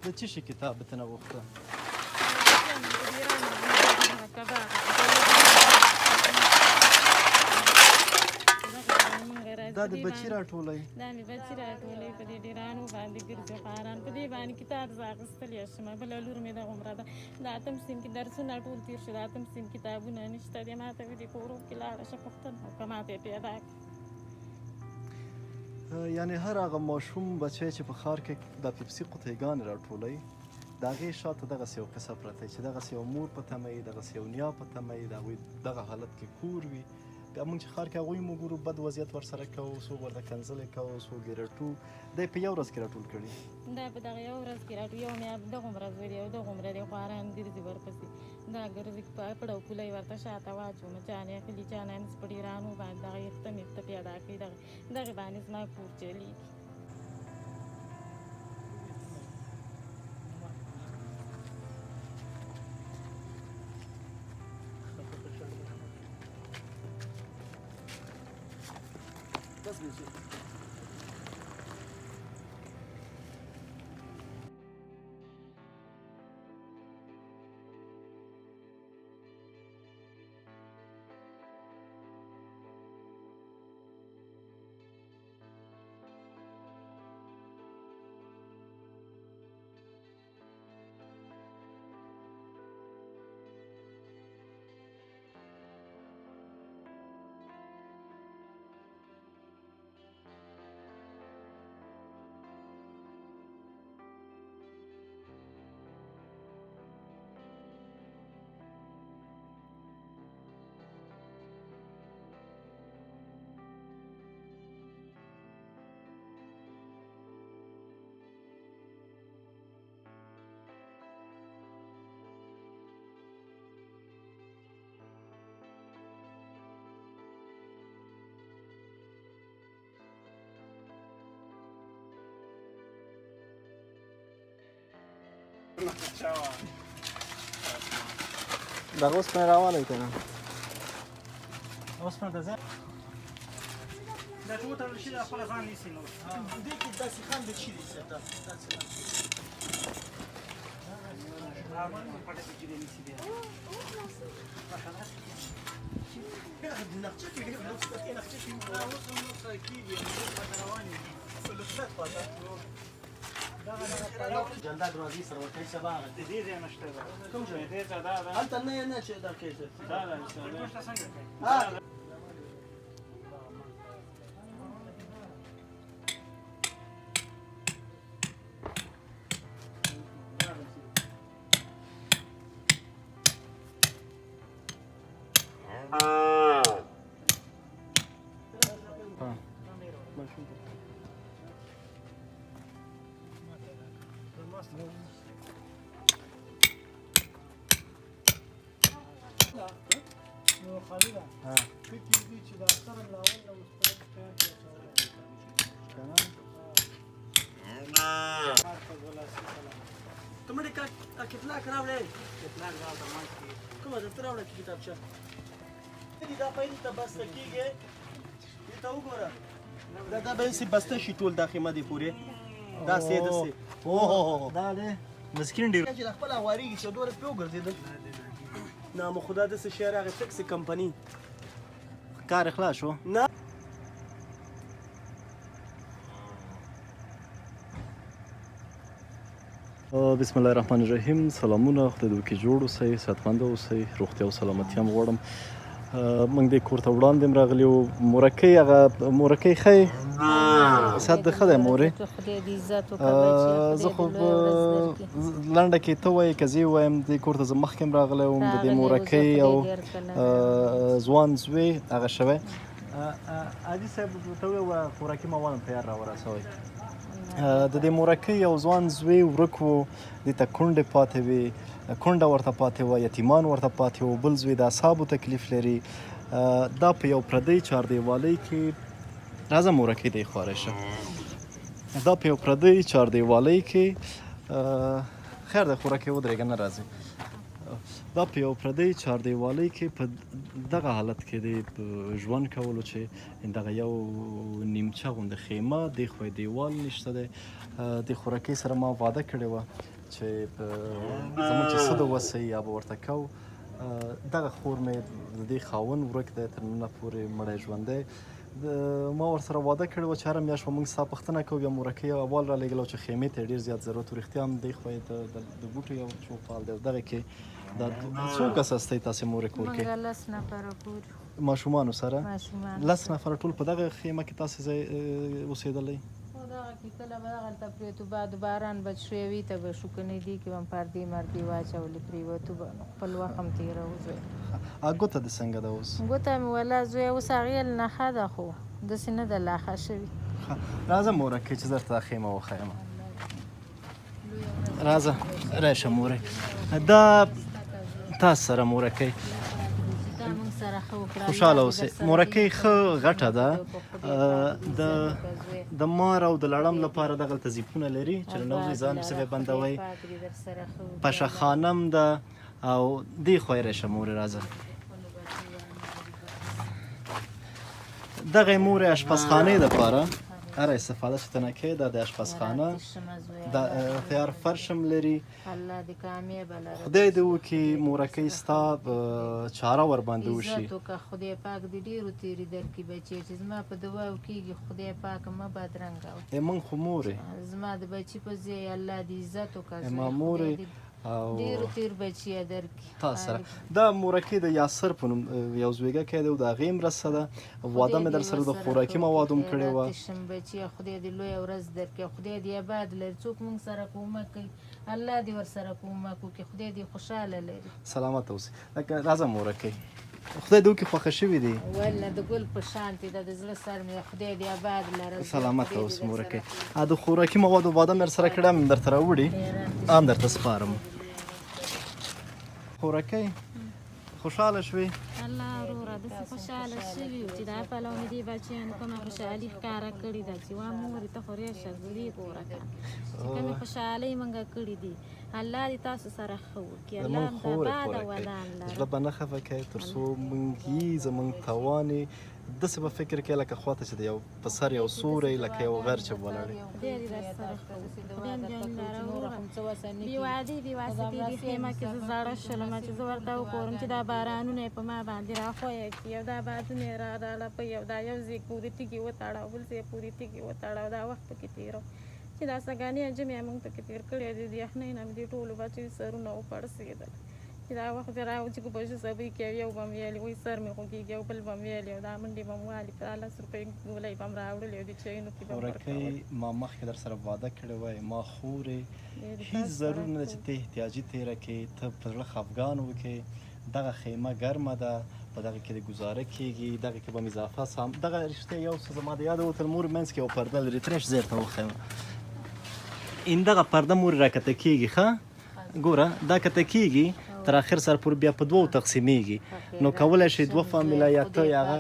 د څه شي کتاب به تنه غوښته دا د بچي راټولئ دا مې بچي راټولئ په دې ډېرانو باندې ګرځي خواران په دې باندې کتاب زه اخیستلی شم بله لور مې دغه عمره ده د اتم صنف کې درسونه ټول تېر شو د اتم صنف کتابونه نشته دی ما ته وې دې کورو کې لاړه شه پوښتنه وکړه ما ته یې پیدا کړه یعنې هر هغه ماشوم بچی چې په ښار کې د پیپسي قوطیګانې راټولئ د هغې شاته دغسې یو قصه پرته چې دغسې یو مور په تمه وي دغسې یو نیا په تمه وي د هغوی دغه حالت کې کور وي بیا موږ چې ښار کې هغوی مو ګورو بد وضعیت ورسره کوو څوک ورته کنځلې کوو څوک یې رټو دی په یو ورځ کې راټول کړي دا په دغه یو ورځ کې راټول یو مې دغه عمره زوی دی او دغه عمره دی خواران ګرځي ورپسې دا ګرځي پړه او پوله یې ورته شاته واچوم چانې اخلي چانانس په ډېرانو باندې دغه یخته میخته پیدا کړي دغې باندې زما کور چلېږي بس بيجي دغه اوسپنې راوالی که نه اوسپنه د ځای دا چې وتړل شي دا خپله ځان نیسي نو دې کې داسې خاندې شي دي داسې پټه کې چې دی نیسي بیا نقشه کې ډېر لوکس کې نقشه کې اوس هم لوکس کېږي روانې دي لوکسات پاته جلدا دروازې سره ورته سبا د دې ځای نشته ده کوم ځای دې ځای دا ده هلته نه چې دا کېږي دا ده څنګه کوي نو خالي ده فکر دي چې دا سره لاول نو مستند خیر کې ته مړې کتلاک راوړې کتلاک دا ته مانځ کې کومه دفتر راوړې کتابچه دا پیل ته بسته کېږي دې ته وګوره دا به یې بسته شي ټول دا خیمه دې پورې دا سې داسې اوه دا دی مسکین ډېر چې د خپل هوارېږي چې دوه ورځې پرې وګرځېدل نام خدا داسې شی راغی ټکسي کمپني کار خلاص شو نه بسم الله الرحمن الرحیم سلامونه خدای دې وکړي جوړ اوسئ صحتمند اوسئ روغتیا او سلامتي هم غواړم موږ دې کور ته وړاندې هم راغلي وو مورکۍ هغه مورکۍ ښه یې صحت دې ښه دی مورې زه خو لنډه کې ته وایې که زه یې ووایم دې کور ته زه مخکې هم راغلی وم د دې مورکۍ او ځوان زوی هغه شوی عادي صاحب ته ووایه خوراکي مواد هم تیار راورسوئ د دې مورکۍ یو ځوان زوی ورک و دې ته کونډې پاتې وې کونډه ورته پاتې وه یتیمان ورته پاتې وو بل زوی د اعصابو تکلیف لري دا په یو پردۍ چاردیوالۍ کې راځه مورکۍ دی خواری شه دا په یو پردۍ چاردیوالۍ کې خیر دی خوراکۍ ودرېږه نه راځي دا په یو پردی چاردیوالۍ کې په دغه حالت کې د ژوند کولو چې دغه یو نیمچه غوندې خیمه دې خوا دیوال نشته دی د خوراکۍ سره ما وعده کړې وه چې زموږ چې څه د وسه یا به ورته کوو دغه خور مې د دې خاوند ورک دی تر ننه پورې مړی ژوندی ما ورسره وعده کړې وه چې هره میاشت به موږ ستا پوښتنه کوو بیا مورکۍ اول را لېږلی چې خیمې ته یې ډېر زیات ضرورت و رښتیا هم دې خوا یې د بوټو یو چوپال دی او دغه کې دا څو کسه استئ تاسې مورې کور کې موږ 10 نفره کور ماشومانو سره ماشومان 10 نفره ټول په دغه خیمه کې تاسې ځای اوسېدلی خو دغه کې کله به دغلته پرېوتو بعد باران بچ شوی وي ته به شو که نه دي کې به هم پردې مردې واچولې پرېوتو به نو خپل وخت هم تېروو زوی ګوته د څنګه ده اوس ګوته مې ولا زوی اوس هغې نه ښه ده خو داسې نه ده لا ښه شوي راځه مورکۍ چې درته دا خیمه وښیم راځه راشه مورې دا تاسو سره مورکۍ دا موږ سره ښه وکړه خوشحاله اوسئ مورکۍ ښه غټه ده د مار او د لړم لپاره دغلته زیپونه لري چې ننوځئ ځان پسې به بندوئ پشه خانم ده او دې خوا یې راشه مورې راځه دغه یې مورې اشپزخانې دپاره هر استفاده چې ته نه کوې دا د اشپزخانه د تیار فرش هم لري الله دې کامیابه لره خدای دې وکړي مورکۍ ستا چاره ورباندې وشي عزت وکړه خدای پاک دې ډېرو تېرې درکړي بچی چې زما په دعاو کېږي خدای پاک مه بدرنګه موږ خو مورې زما د بچي په ځای الله دې عزت وکړه ما مورې ډېرو تېر بچي یې درکړي تا سره دا مورکۍ د یاسر په نوم یو زویږکی دی او د هغې مرسته ده واده مې در سره د خوراکي موادو هم کړې وه شم بچي خدای دې لویه ورځ درکړي خدای دې آباد لري څوک موږ سره کومک کوي الله دې ورسره کومک وکړي خدای دې خوشحاله لري سلامت اوسې لکه راځه مورکۍ خدای دې وکړي خوښه شوي دي والله د ګل په شانتې ده د زړه سر مې خدای دې آباد لره سلامت اوس مورکۍ د خوراکي موادو واده مې سره کړی هم درته راوړي هم درته سپارم خورکۍ خوشحاله شوې الله وروره داسې خوشحاله شوي وو چې دا پلو مې دې بچیانو کومه خوشحالي ښکاره کړې ده چې وا مورې ته خو ریشه زړې ګوره که چې کومې خوشحالۍ موږ کړې دي الله دې تاسو سره ښه وکړي الله هم آباده ودان لره زړه به نه خفه کوې تر څو موږ یي زموږ توان یې داسې به فکر کوې لکه خواته چې د یو په سر یو سوری لکه یو غر چې ولاړ یې خدای دې درسره ښه وکړي خدای هم جان لره وروره بې وعدې بې واسطې دې خیمه کې زه زاړه شولم چې زه ورته وګورم چې دا بارانونه یې په ما باندې راښویه کړي او دا بادونه یې راړپوي او دا یو ځای پورې تیږې وتاړه او بل ځای پورې تیږې وتاړه او دا وخت پکې تېرو چې دا سګانې انجمې موږ پکې تېر کړی دي د یخنۍ نه مې دې ټولو بچیو سرونه وپړسېدل چې دا وخت چې راوځي که بچو سبۍ کوي یو به مې ویلې وایي سر مې خوږېږي او بل به مې ویلې او دا منډې به مې والي په 10 روپۍ ګولۍ به مې راوړلې او د چایونو کې به مې مورکۍ ما مخکې در سره واده کړی وای ما خورې هیڅ ضرور نه ده چې ته احتیاجي تېره کړې ته په زړه خفګان وکړې دغه خیمه ګرمه ده په دغه کې د ګزاره کېږي دغه کې به مې اضافه سام دغه رښتیا یو څه زما د یاده وتل مور منځ کې یو پرده لري ترېش زیر ته وښیم این دغه پرده مور راکته کېږي ښه ګوره دا کته کېږي تر اخر سره پورې بیا په دوو تقسیمیږي نو کولی شي دوه فامیله یا ته یا هغه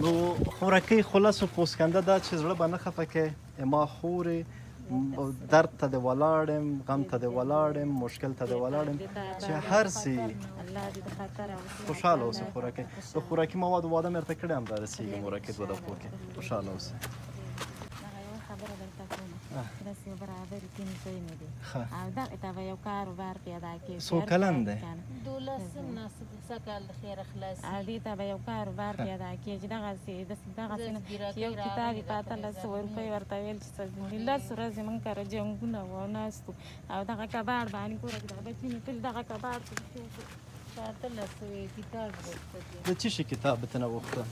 نو خوراکۍ خلاصو پوسکنده دا چې زړه به نه خفه کوې ما خورې درد ته دې ولاړ یم غم ته دې ولاړ یم مشکل ته دې ولاړ یم چې هر څه خوشحاله اوسې خوراکۍ د خوراکي موادو واده مې ورته کړی هم دا رسېږي مورکۍ دوه دقیقو کې خوشحاله اوسې داسې برابرې پنځه دي او دغې ته به یو کاروبار پیدا کړي څو کلن دی 12 کال د خیره خلاص او دې ته به یو کاروبار پیدا کړي چې دغسې یو کتاب یې په 1800 روپۍ ورته ویل چې 10 ورځې موږ کره جنګونه وو ناستو او دغه کباړ باندې ګوره دا بچي مې ټول دغه کباړ په 1800 کتاب غوښته د څه شي کتاب به ته نه غوښته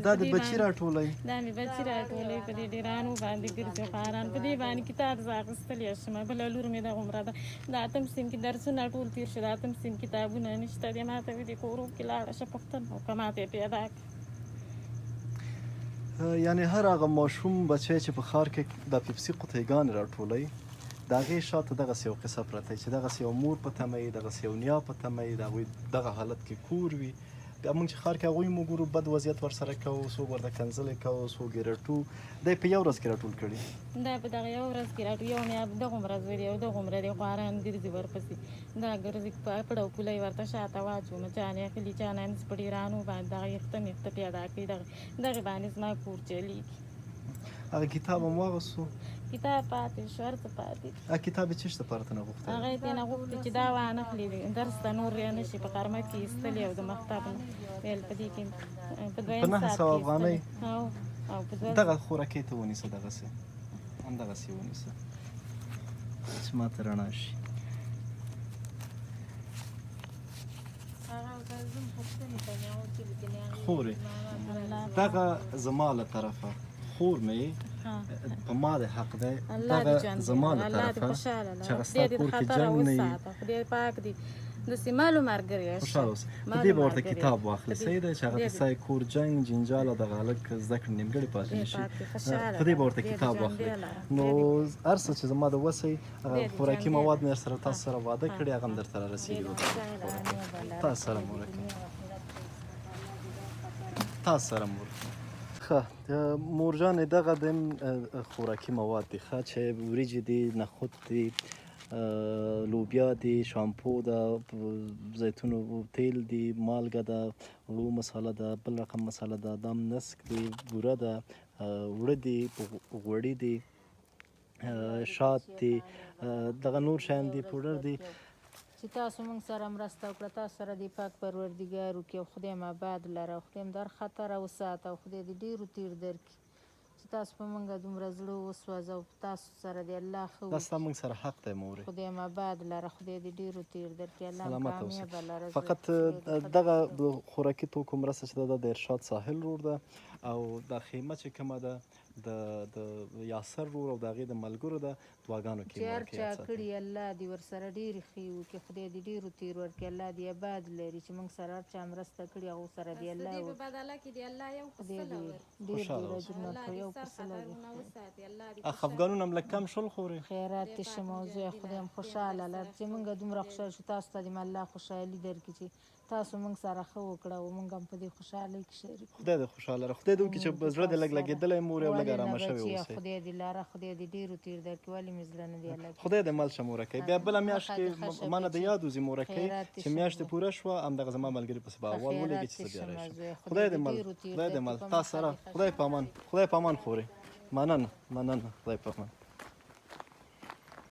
دا د بچي راټولئ دا مې بچي راټولئ په دې ډېرانو باندې ګرځي خواران په دې باندې کتاب زه اخیستلی شم بله لور مې دغه عمره ده د اتم صنف کې درسونه ټول تېر شو د اتم صنف کتابونه نشته دی ما ته وې دې کورو کې لاړه شه پوښتنه وکړه ما ته یې پیدا کړه یعنې هر هغه ماشوم بچی چې په ښار کې د پیپسي قوطیګانې راټولئ د هغې شاته دغسې یو قصه پرته چې دغسې یو مور په تمه یي دغسې یو نیا په تمه یي د هغوی دغه حالت کې کور وي موږ چې ښار کې هغوی مو ګورو بد وضعیت ورسره کوو، څوک ورته کنځلې کوو، څوک یې رټو. دی په یو ورځ کې راټول کړي. دا په دغه یو ورځ کې راټول یو مې دغومره زوی او دغومره دی خواران ګرځي ورپسې دا ګرځي په پړو پولی ورته شاته واچوم چانې اخلي چانه مې سپړي رانو باندې دغه یخته میخته پیدا کوي دغې باندې زما کور چلیږي. هغه کتاب هم واغوستو. کتاب پاتې شو هر څه پاتې هغه کتاب یې چېرته پاره ته نه غوښتی؟ هغه یې ترېنه غوښتي چې دا وانخلي درس ته نور یې نه شي په غرمه کې ایستلي او د مکتب ویل په دې کې په دویم په 900 افغانۍ او په دغه خوراکۍ ته ونیسه، دغسې همدغسې یې ونیسه چې ما ته رڼا شي. خورې دغه زما له طرفه خور مې په ما د حق دی، دغه زما له طرفه چې هغه ستا کور کې جنګ نه وي. خدای پاک دې داسې مالو ملګری خوشحاله اوسه. په دې به ورته کتاب واخلې، صحیح دی چې هغه د ستا کور جنګ جنجال او دغه هلک زده کړې نیمګړې پاتې نه شي. په دې به ورته کتاب واخلې. نو هر څه چې زما د وسه هغه خوراکي مواد مې سره تاسو سره وعده کړې هغه هم درته رارسېږي. تاسو سره مورکه تاسو سره مورکه ښه مورجانې دغه د خوراکي مواد دي ښه چې وریجې دي، نخود دي، لوبیا دي، شامپو ده، زیتونو تیل دي، مالګه ده، وړو مساله ده، بل رقم مساله ده، دام نسک دي، بوره ده، وړه دي، غوړي دي، شات دي، دغه نور شیان دي، پوډر دي. چې تاسو موږ سره مرسته وکړه، تاسو سره دې پاک پروردګار وکړي او خدای مو آباد لره او خدای مو در خطره وساته او خدای دې ډېرو تیر درکړي چې تاسو په موږ دومره زړه وسوځه او تاسو سره دې الله ښه دا ستا موږ سره حق دی مورې. خدای مو آباد لره، خدای دې ډېرو تیر درکړي، الله مو سلامت کامیابه لره. اوسه. فقط دغه د خوراکي توکو مرسته چې ده د ارشاد ساحل رور ده او دا خیمه چې کومه ده د یاسر رور او د هغې د ملګرو ده دعاګانو کې چې هر چا کړي الله دې ورسره ډېرې ښې وکړي، خدای دې ډېرو تیر ورکړي، الله دې آباد لري چې موږ سره هر چا مرسته کړي هغو سره دې الله په بدله کې دی الله یو خدای دې ډېر ډېر اجرونه ورکړي. یو پر سل افغانونه هم لږ کم شول خورې خیرات دې شه موضوع خدای هم خوشحاله لر چې موږ دومره خوشحاله شو، تاسو ته دې الله خوشحالي درکړي چې تاسو موږ سره ښه وکړه او موږ هم په دې خوشحالۍ کې شریک. خدای دې خوشحاله لره، خدای دې وکړي چې زړه دې لږ لګېدلی مورې او لږ ارامه شوې اوسئ. خدای دې لاره، خدای دې ډېرو تیر درکړي، ولې مې زړه نه دی لګي. خدای دې مل شه مورکۍ. بیا بله میاشت کې ما نه د یاد وځي مورکۍ چې میاشتې پوره شوه همدغه زما ملګري پسې به احوال ولېږي چې زه بیا راشم. خدای دې مل، خدای دې مل. تاسو سره خدای په امان، خدای په امان خورې. مننه مننه، خدای په امان.